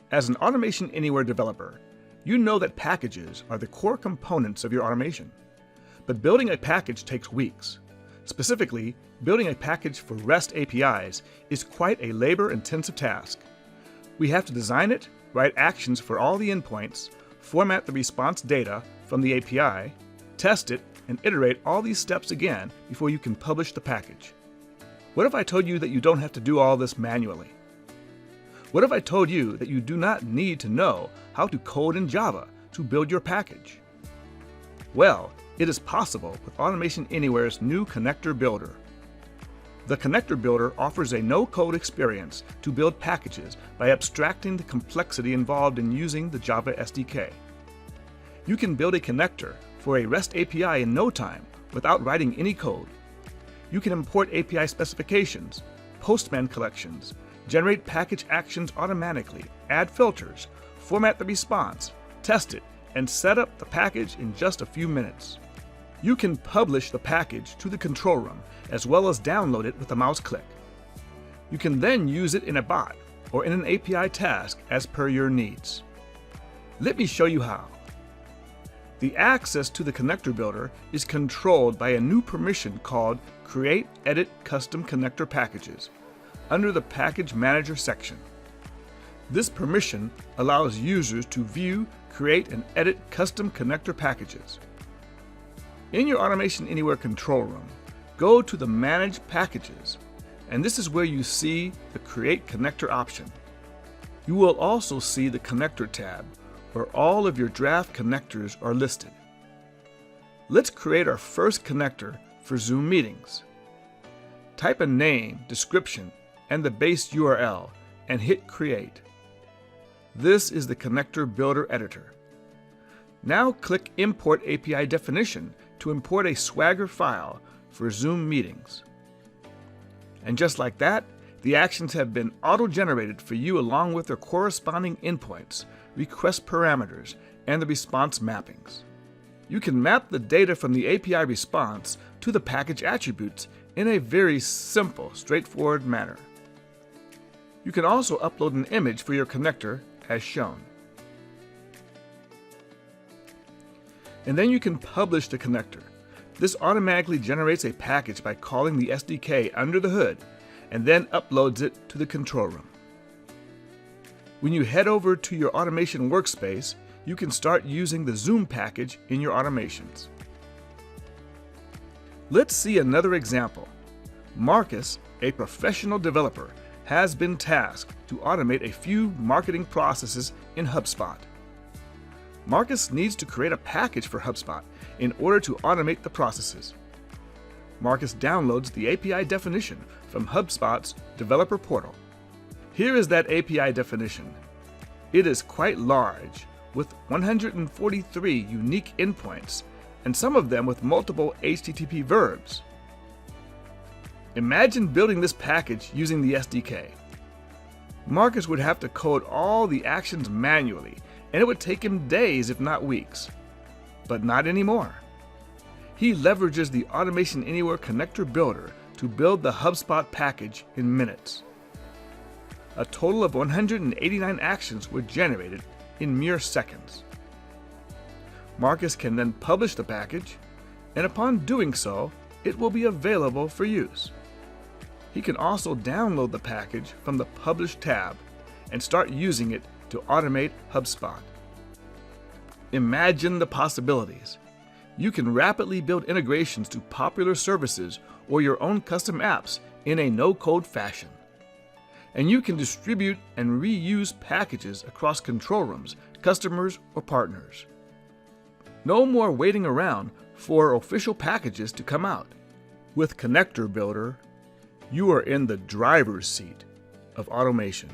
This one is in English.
As an Automation Anywhere developer, you know that packages are the core components of your automation. But building a package takes weeks. Specifically, building a package for REST APIs is quite a labor-intensive task. We have to design it, write actions for all the endpoints, format the response data from the API, test it, and iterate all these steps again before you can publish the package. What if I told you that you don't have to do all this manually? What if I told you that you do not need to know how to code in Java to build your package? Well, it is possible with Automation Anywhere's new Connector Builder. The Connector Builder offers a no-code experience to build packages by abstracting the complexity involved in using the Java SDK. You can build a connector for a REST API in no time without writing any code. You can import API specifications, postman collections, generate package actions automatically, add filters, format the response, test it, and set up the package in just a few minutes. You can publish the package to the control room as well as download it with a mouse click. You can then use it in a bot or in an API task as per your needs. Let me show you how. The access to the Connector Builder is controlled by a new permission called Create Edit Custom Connector Packages under the Package Manager section. This permission allows users to view, create, and edit custom connector packages. In your Automation Anywhere control room, go to the Manage Packages, and this is where you see the Create Connector option. You will also see the Connector tab, where all of your draft connectors are listed. Let's create our first connector for Zoom meetings. Type a name, description, and the base URL, and hit Create. This is the Connector Builder editor. Now click Import API Definition to import a Swagger file for Zoom meetings. And just like that, the actions have been auto-generated for you along with their corresponding endpoints, request parameters, and the response mappings. You can map the data from the API response to the package attributes in a very simple, straightforward manner. You can also upload an image for your connector as shown. And then you can publish the connector. This automatically generates a package by calling the SDK under the hood and then uploads it to the control room. When you head over to your automation workspace, you can start using the Zoom package in your automations. Let's see another example. Marcus, a professional developer, has been tasked to automate a few marketing processes in HubSpot. Marcus needs to create a package for HubSpot in order to automate the processes. Marcus downloads the API definition from HubSpot's developer portal. Here is that API definition. It is quite large, with 143 unique endpoints, and some of them with multiple HTTP verbs. Imagine building this package using the SDK. Marcus would have to code all the actions manually, and it would take him days if not weeks. But not anymore. He leverages the Automation Anywhere Connector Builder to build the HubSpot package in minutes. A total of 189 actions were generated in mere seconds. Marcus can then publish the package, and upon doing so, it will be available for use. He can also download the package from the Publish tab and start using it to automate HubSpot. Imagine the possibilities. You can rapidly build integrations to popular services or your own custom apps in a no-code fashion. And you can distribute and reuse packages across control rooms, customers, or partners. No more waiting around for official packages to come out. With Connector Builder, you are in the driver's seat of automation.